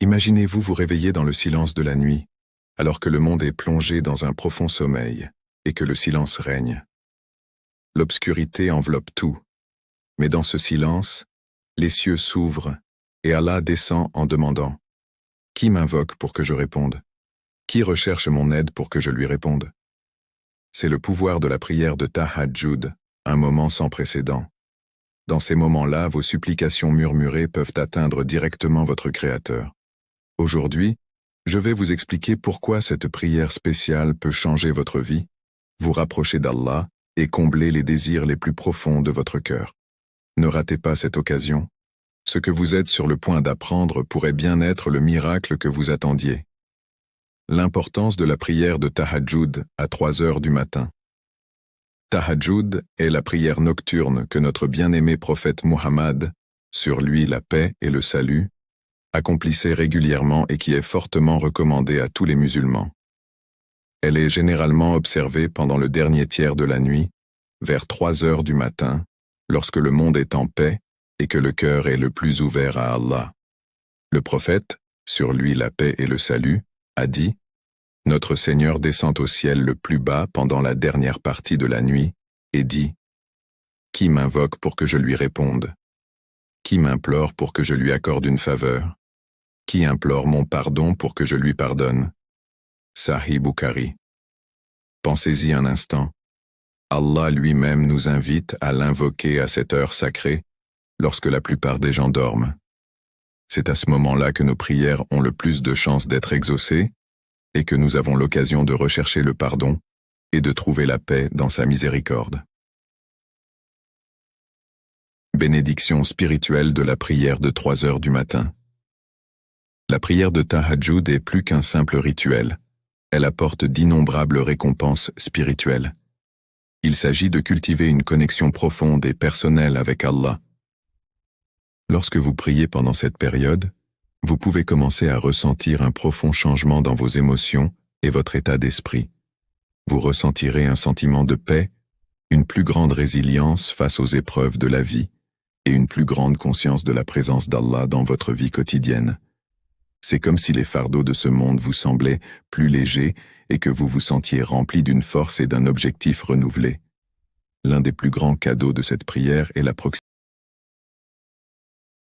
Imaginez-vous vous réveiller dans le silence de la nuit, alors que le monde est plongé dans un profond sommeil et que le silence règne. L'obscurité enveloppe tout, mais dans ce silence, les cieux s'ouvrent et Allah descend en demandant « Qui m'invoque pour que je réponde? Qui recherche mon aide pour que je lui réponde ?» C'est le pouvoir de la prière de Tahajjud, un moment sans précédent. Dans ces moments-là, vos supplications murmurées peuvent atteindre directement votre Créateur. Aujourd'hui, je vais vous expliquer pourquoi cette prière spéciale peut changer votre vie, vous rapprocher d'Allah et combler les désirs les plus profonds de votre cœur. Ne ratez pas cette occasion. Ce que vous êtes sur le point d'apprendre pourrait bien être le miracle que vous attendiez. L'importance de la prière de Tahajjud à 3 heures du matin. Tahajjud est la prière nocturne que notre bien-aimé prophète Muhammad, sur lui la paix et le salut, accomplissait régulièrement et qui est fortement recommandée à tous les musulmans. Elle est généralement observée pendant le dernier tiers de la nuit, vers 3 heures du matin, lorsque le monde est en paix et que le cœur est le plus ouvert à Allah. Le prophète, sur lui la paix et le salut, a dit « Notre Seigneur descend au ciel le plus bas pendant la dernière partie de la nuit et dit « Qui m'invoque pour que je lui réponde? Qui m'implore pour que je lui accorde une faveur? Qui implore mon pardon pour que je lui pardonne ?» Sahih Bukhari. Pensez-y un instant. Allah lui-même nous invite à l'invoquer à cette heure sacrée, lorsque la plupart des gens dorment. C'est à ce moment-là que nos prières ont le plus de chances d'être exaucées et que nous avons l'occasion de rechercher le pardon et de trouver la paix dans sa miséricorde. Bénédiction spirituelle de la prière de 3 heures du matin. La prière de Tahajjud est plus qu'un simple rituel. Elle apporte d'innombrables récompenses spirituelles. Il s'agit de cultiver une connexion profonde et personnelle avec Allah. Lorsque vous priez pendant cette période, vous pouvez commencer à ressentir un profond changement dans vos émotions et votre état d'esprit. Vous ressentirez un sentiment de paix, une plus grande résilience face aux épreuves de la vie et une plus grande conscience de la présence d'Allah dans votre vie quotidienne. C'est comme si les fardeaux de ce monde vous semblaient plus légers et que vous vous sentiez rempli d'une force et d'un objectif renouvelé. L'un des plus grands cadeaux de cette prière est la proximité